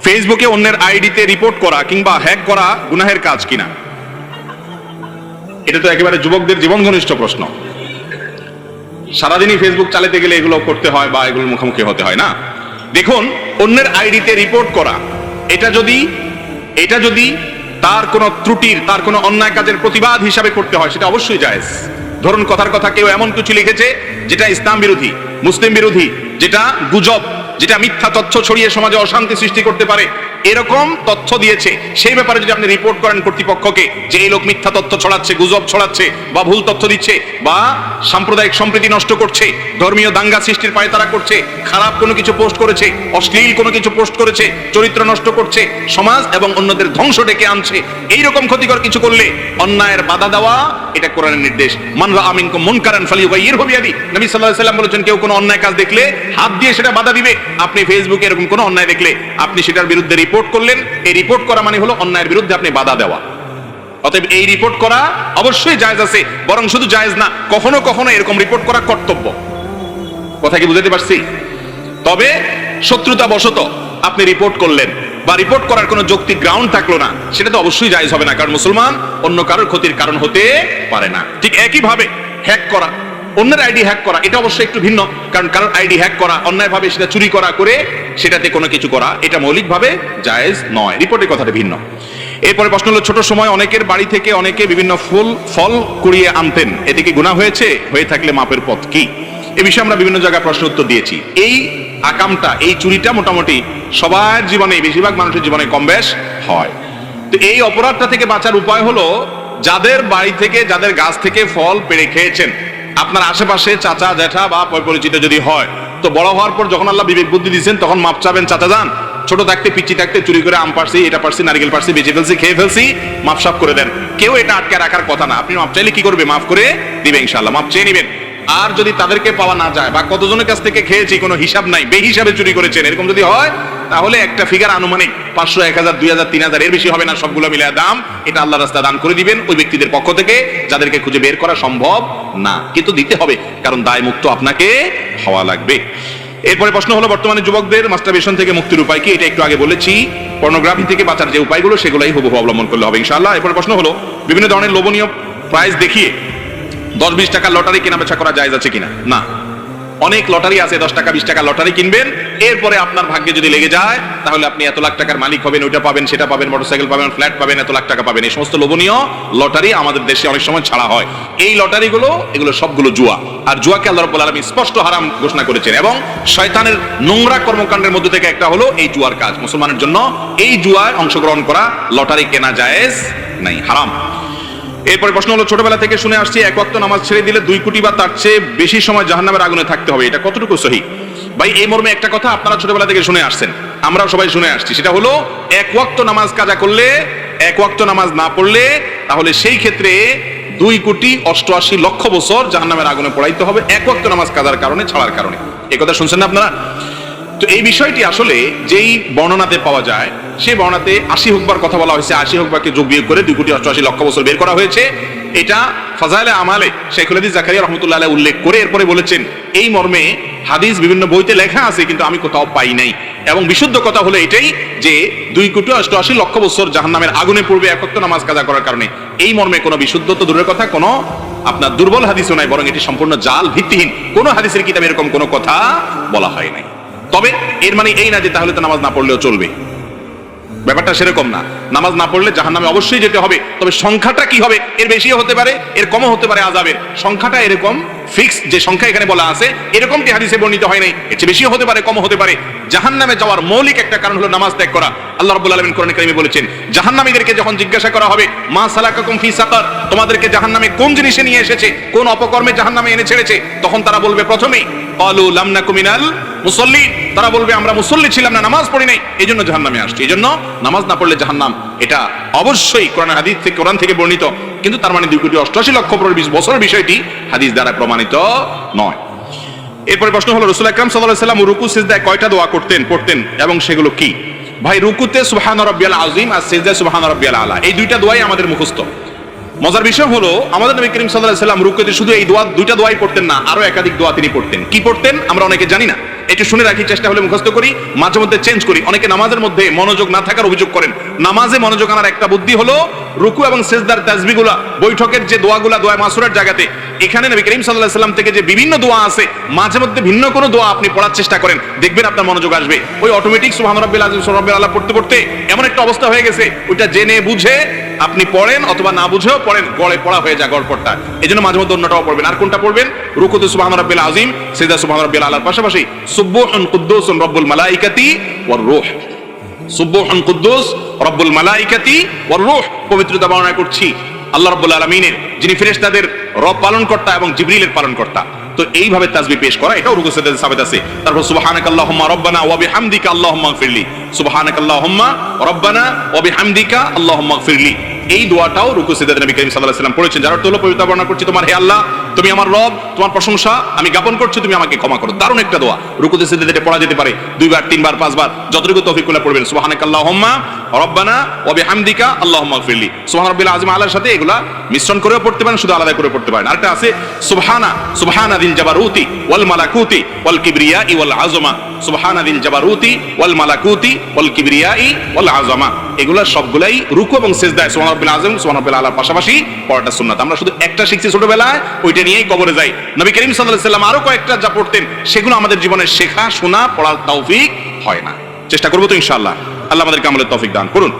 ফেসবুকে অন্যের আইডিতে রিপোর্ট করা কিংবা হ্যাক করা গুনাহের কাজ কিনা? এটা তো একেবারে যুবকদের জীবন ঘনিষ্ঠ প্রশ্ন। সারাদিনই ফেসবুক চালাতে গেলে এগুলো করতে হয় বা এগুলোর মুখোমুখি হতে হয় না। দেখুন, অন্যের আইডিতে রিপোর্ট করা এটা যদি তার কোনো ত্রুটির, তার কোনো অন্যায় কাজের প্রতিবাদ হিসাবে করতে হয়, সেটা অবশ্যই জায়েজ। ধরুন, কথার কথা কেউ এমন কিছু লিখেছে যেটা ইসলাম বিরোধী, মুসলিম বিরোধী, যেটা গুজব, যেটা মিথ্যা তথ্য ছড়িয়ে সমাজে অশান্তি সৃষ্টি করতে পারে, এরকম তথ্য দিয়েছে, সেই ব্যাপারে যদি আপনি রিপোর্ট করেন কর্তৃপক্ষকে যে এই লোক মিথ্যা তথ্য ছড়াচ্ছে, গুজব ছড়াচ্ছে বা ভুল তথ্য দিচ্ছে বা সাম্প্রদায়িক সম্প্রীতি নষ্ট করছে, ধর্মীয় দাঙ্গা সৃষ্টির পায়তারা করছে, খারাপ কোনো কিছু পোস্ট করেছে, অশ্লীল কোনো কিছু পোস্ট করেছে, চরিত্র নষ্ট করছে, সমাজ এবং অন্যদের ধ্বংস ডেকে আনছে, এইরকম ক্ষতিকর কিছু করলে অন্যায়ের বাধা দেওয়া, এটা কোরআনের নির্দেশ। মান রাআ মিনকুম মুনকারান ফালিয়ুগাইয়িরহু বিয়াদিহি। নবী সাল্লাল্লাহু আলাইহি ওয়াসাল্লাম বলেছেন, কেউ কোনো অন্যায় কাজ দেখলে হাত দিয়ে সেটা বাধা দিবে। আপনি ফেসবুকে এরকম কোনো অন্যায় দেখলে আপনি সেটার বিরুদ্ধে রিপোর্ট করলেন। এই রিপোর্ট করা মানে হলো অন্যায়ের বিরুদ্ধে আপনি বাধা দেওয়া। অতএব এই রিপোর্ট করা অবশ্যই জায়েজ আছে, বরং শুধু জায়েজ না, কখনো কখনো এরকম রিপোর্ট করা কর্তব্য। কথা কি বুঝাতে পারছি? তবে শত্রুতা বশত আপনি রিপোর্ট করলেন বা রিপোর্ট করার কোনো যৌক্তিক গ্রাউন্ড থাকলো না, সেটা তো অবশ্যই জায়েজ হবে না, কারণ মুসলমান অন্য কারোর ক্ষতির কারণ হতে পারে না। ঠিক একইভাবে হ্যাক করা, অন্যের আইডি হ্যাক করা, এটা অবশ্যই একটু ভিন্ন, কারণ কারোর আইডি হ্যাক করা, অন্যায়ভাবে সেটা চুরি করা করে সেটাতে কোনো কিছু করা, এটা মৌলিকভাবে জায়েজ নয়। রিপোর্টের কথাটা ভিন্ন। এরপরে প্রশ্ন হলো, ছোট সময় অনেকের বাড়ি থেকে অনেকে বিভিন্ন ফল কুড়িয়ে আনতেন, এতে কি গুনাহ হয়েছে? হয়ে থাকলে মাপের পথ কি? এ বিষয়ে আমরা বিভিন্ন জায়গায় প্রশ্ন উত্তর দিয়েছি। এই আকামটা, এই চুরিটা মোটামুটি সবার জীবনে, বেশিরভাগ মানুষের জীবনে কম বেশ হয়। তো এই অপরাধটা থেকে বাঁচার উপায় হলো, যাদের বাড়ি থেকে, যাদের গাছ থেকে ফল পেড়ে খেয়েছেন, আপনার আশেপাশে চাচা জ্যাঠা বা পরিচিত যদি হয়, তো বড় হওয়ার পর যখন আল্লাহ বিবেক বুদ্ধি দিচ্ছেন তখন মাপ চাবেন, চাচা যান, ছোট থাকতে পিচ্ছি থাকতে চুরি করে আম পারছি, এটা পারছি, নারকেল পারছি, বেঁচে ফেলছি, খেয়ে ফেলছি, মাপ সাফ করে দেন। কেউ এটা আটকে রাখার কথা না। আপনি মাপ চাইলে কি করবে? মাফ করে দিবে ইনশাআল্লাহ, মাপ চেয়ে নিবেন। আর যদি তাদেরকে পাওয়া না যায় বা কতজনের কাছ থেকে খেয়েছি কোনো হিসাব নাই, বেহিসাবে চুরি করেছেন, এরকম যদি হয়, তাহলে একটা ফিগার আনুমানিক 500, 1000, 2000, 3000 এর বেশি হবে না, সবগুলো মিলে দাম, এটা আল্লাহর রাস্তায় দান করে দিবেন ওই ব্যক্তিদের পক্ষ থেকে যাদেরকে খুঁজে বের করা সম্ভব না, কিন্তু দিতে হবে, কারণ দায় মুক্ত আপনাকে হওয়া লাগবে। এরপরে প্রশ্ন হলো, বর্তমানে যুবকদের মাস্টারবেশন থেকে মুক্তির উপায় কি? এটা একটু আগে বলেছি। পর্নোগ্রাফি থেকে বাঁচার যে উপায়গুলো, সেগুলাই হুবহু অবলম্বন করলে হবে ইনশাআল্লাহ। এরপরে প্রশ্ন হলো, বিভিন্ন ধরনের লোভনীয় প্রাইজ দেখিয়ে 10-20 টাকার লটারি কেনা বেচা করা জায়েজ আছে কিনা? না। অনেক লটারি আছে, 10 টাকা 20 টাকা লটারি কিনবেন, এরপরে আপনার ভাগ্যে যদি লেগে যায় তাহলে আপনি এত লাখ টাকার মালিক হবেন, ওইটা পাবেন, সেটা পাবেন, মোটরসাইকেল পাবেন, ফ্ল্যাট পাবেন, এত লাখ টাকা পাবেন। এই সমস্ত লোভনীয় লটারি আমাদের দেশে অনেক সময় ছাড়া হয়। এই লটারিগুলো, এগুলো সবগুলো জুয়া, আর জুয়াকে আল্লাহ রাব্বুল আলামিন স্পষ্ট হারাম ঘোষণা করেছেন, এবং শয়তানের নোংরা কর্মকাণ্ডের মধ্যে থেকে একটা হলো এই জুয়ার কাজ। মুসলমানের জন্য এই জুয়ায় অংশগ্রহণ করা, লটারি কেনা জায়েজ নাই, হারাম। এরপরে প্রশ্ন হলো, ছোটবেলা থেকে শুনে আসছি এক ওয়াক্ত নামাজ ছেড়ে দিলে 2 কোটি বা তার চেয়ে বেশি সময় জাহান্নামের আগুনে থাকতে হবে, এটা কতটুকু সহিহ? ভাই, এই মর্মে একটা কথা আপনারা ছোটবেলা থেকে শুনে আসছেন, আমরাও সবাই শুনে আসছি, সেটা হলো, এক ওয়াক্ত নামাজ কাজা করলে, এক ওয়াক্ত নামাজ না পড়লে, তাহলে সেই ক্ষেত্রে 2,88,00,000 বছর জাহান্নামের আগুনে পোড়াইতে হবে, এক ওয়াক্ত নামাজ কাজার কারণে, ছাড়ার কারণে। এই কথা শুনছেন না আপনারা? তো এই বিষয়টি আসলে যেই বর্ণনাতে পাওয়া যায়, সেই বর্ণনাতে 80 হুকবার কথা বলা হয়েছে, 80 হুকবাকে যোগ বিয়োগ করে 2,88,00,000 বছর বের করা হয়েছে। এটা ফাজাইলে আমালে শেখুল হাদিস জাকারিয়া রাহমাতুল্লাহ আলাইহি উল্লেখ করে এরপরে বলেছেন, এই মর্মে হাদিস বিভিন্ন বইতে লেখা আছে, কিন্তু আমি কোথাও পাই নাই। এবং বিশুদ্ধ কথা হলো এটাই যে 2,88,00,000 বছর জাহান্নামের আগুনে পড়বে এক ওয়াক্ত নামাজ কাজা করার কারণে। এই মর্মে কোনো বিশুদ্ধ তো দূরের কথা, কোনো আপনার দুর্বল হাদিসও নাই, বরং এটি সম্পূর্ণ জাল, ভিত্তিহীন। কোনো হাদিসের কিতাবে এরকম কোনো কথা বলা হয় নাই। তবে এর মানে এই না যে তাহলে তো নামাজ না পড়লেও চলবে, ব্যাপারটা সেরকম না। নামাজ না পড়লে জাহান্নামে অবশ্যই যেতে হবে, তবে সংখ্যাটা কি হবে, এর বেশিও হতে পারে, এর কমও হতে পারে আযাবের। সংখ্যাটা এরকম ফিক্স, যে সংখ্যা এখানে বলা আছে এরকমটি হাদিসে বর্ণিত হয় নাই, এর চেয়ে বেশিও হতে পারে, কমও হতে পারে। জাহান্নামে যাওয়ার মৌলিক একটা কারণ হলো নামাজ ত্যাগ করা। আল্লাহ রাব্বুল আলামিন কোরআনে কারীমে বলেছেন, জাহান্নামীদেরকে যখন জিজ্ঞাসা করা হবে, মা সালাকাকুম ফি সাকার, তোমাদেরকে জাহান্নামে কোন জিনিসে নিয়ে এসেছে, কোন অপকর্মে জাহান্নামে এনে ছেড়েছে, তখন তারা বলবে প্রথমেই ক্বালু লাম নাকু মিনাল মুসাল্লিন, তারা বলবে আমরা মুসল্লি ছিলাম না, নামাজ পড়ি নাই, এইজন্য জাহান্নামে আসছি। এইজন্য নামাজ না পড়লে জাহান্নাম, এটা অবশ্যই কোরআন হাদিস থেকে, কোরআন থেকে বর্ণিত, কিন্তু তার মানে 2,88,00,000 বছরের বিষয়টি হাদিস দ্বারা প্রমাণিত নয়। এরপরে প্রশ্ন হলো, রাসূল আকরাম সাল্লাল্লাহু আলাইহি ওয়াসাল্লাম রুকু সিজদায় কয়টা দোয়া পড়তেন এবং সেগুলো কি? ভাই, রুকুতে সুবহান রাব্বিয়াল আযীম আর সিজদায় সুবহান রাব্বিয়াল আলা, এই দুইটা দোয়াই আমাদের মুখস্থ। মজার বিষয় হলো, আমাদের নবী করিম সাল্লাল্লাহু আলাইহি ওয়াসাল্লাম রুকুতে শুধু এই দুইটা দোয়াই পড়তেন না, আরো একাধিক দোয়া তিনি পড়তেন। কি পড়তেন আমরা অনেকে জানি না। একটু শুনে রাখি, চেষ্টা হলে মুখস্থ করি, মাঝে মধ্যে চেঞ্জ করি। অনেকে নামাজের মধ্যে মনোযোগ না থাকার অভিযোগ করেন। নামাজে মনোযোগ আনার একটা বুদ্ধি হলো রুকু এবং সিজদার তাসবিহগুলা, বৈঠকের যে দোয়াগুলা, দোয়া মাসুরার জায়গাতে এখানে নবী করিম সাল্লাল্লাহু আলাইহি ওয়াসাল্লাম থেকে যে বিভিন্ন দোয়া আছে, মাঝে মধ্যে ভিন্ন কোনো দোয়া আপনি পড়ার চেষ্টা করেন, দেখবেন আপনার মনোযোগ আসবে। ওই অটোমেটিক সুবহান রাব্বিল আযীম সুবহান রাব্বিল আলা পড়তে পড়তে এমন একটা অবস্থা হয়ে গেছে, ওইটা জেনে বুঝে আপনি পড়েন অথবা না বুঝেও পড়েন, গড়ে পড়া হয়ে যায় গড়পড়টা। এজন্য মাঝে মধ্যে অন্যটাও পড়বেন। আর কোনটা পড়বেন? রুকুতে সুবহান রাব্বিল আযীম, সিজদা সুবহান রাব্বিল আলার পাশাপাশি সুবহুন কুদ্দুসুন রব্বুল মালাইকাতি ওয়ার রূহ, সুবহুন কুদ্দুস রব্বুল মালাইকাতি ওয়ার রূহ, পবিত্রতা বর্ণনা করছি আল্লাহ রাব্বুল আলামিনের, যিনি ফেরেশতাদের রব পালনকর্তা এবং জিবরিলের পালনকর্তা। তো এইভাবে তাসবিহ পেশ করা, এটাও রুকু সিজদাতে সাবিত আছে। তারপর সুবহানাকাল্লাহুম্মা রাব্বানা ওয়া বিহামদিকা আল্লাহুম্মা ইগফিরলি, সুবহানাকাল্লাহুম্মা রাব্বানা ওয়া বিহামদিকা আল্লাহুম্মা ইগফিরলি, এই দোয়াটাও রুকু সিজদাতে নবী করিম সাল্লাল্লাহু আলাইহি ওয়াসাল্লাম পড়েছেন। যার অর্থ হলো পবিত্রতা বর্ণনা করছি, তোমার হে আল্লাহ, তুমি আমার রব, তোমার প্রশংসা আমি জ্ঞাপন করছি, তুমি আমাকে ক্ষমা করো। দারুণ একটা দোয়া, রুকুতে সিজদাতে পড়া যেতে পারে 2 বার 3 বার 5 বার, যতটুকু তৌফিক করে পড়বেন। সুবহানাকাল্লাহুম্মা রাব্বানা ওয়া বিহামদিকা আল্লাহুম্মা ইগফিরলি, সুবহান রাব্বিল আযীম আলার সাথে এগুলা মিশ্রণ করেও পড়তে পারেন, শুধু আলাদা করে পড়তে পারেন। আরেকটা আছে সুবহানা দিল জাবারুতি ওয়াল মালাকুতি ওয়াল কিবরিয়াই ওয়াল আযমা, সুবহানা দিল জাবারুতি ওয়াল মালাকুতি ওয়াল কিবরিয়াই ওয়াল আযমা, এগুলা সবগুলাই রুকু এবং সিজদায় সুবহান রাব্বিল আযীম সুবহান রাব্বিল আলার পাশাপাশি পড়াটা সুন্নাত। আমরা শুধু একটা শিখছি ছোটবেলায়, ওইটা নিয়েই কবরে যাই। নবী করিম সাল্লাল্লাহু আলাইহি ওয়াসাল্লাম আরো কয়েকটা যা পড়তেন, সেগুলো আমাদের জীবনে শেখা, শোনা, পড়ার তৌফিক হয় না। চেষ্টা করবো তো ইনশাআল্লাহ। আল্লাহ আমাদেরকে আমলের তৌফিক দান করুন।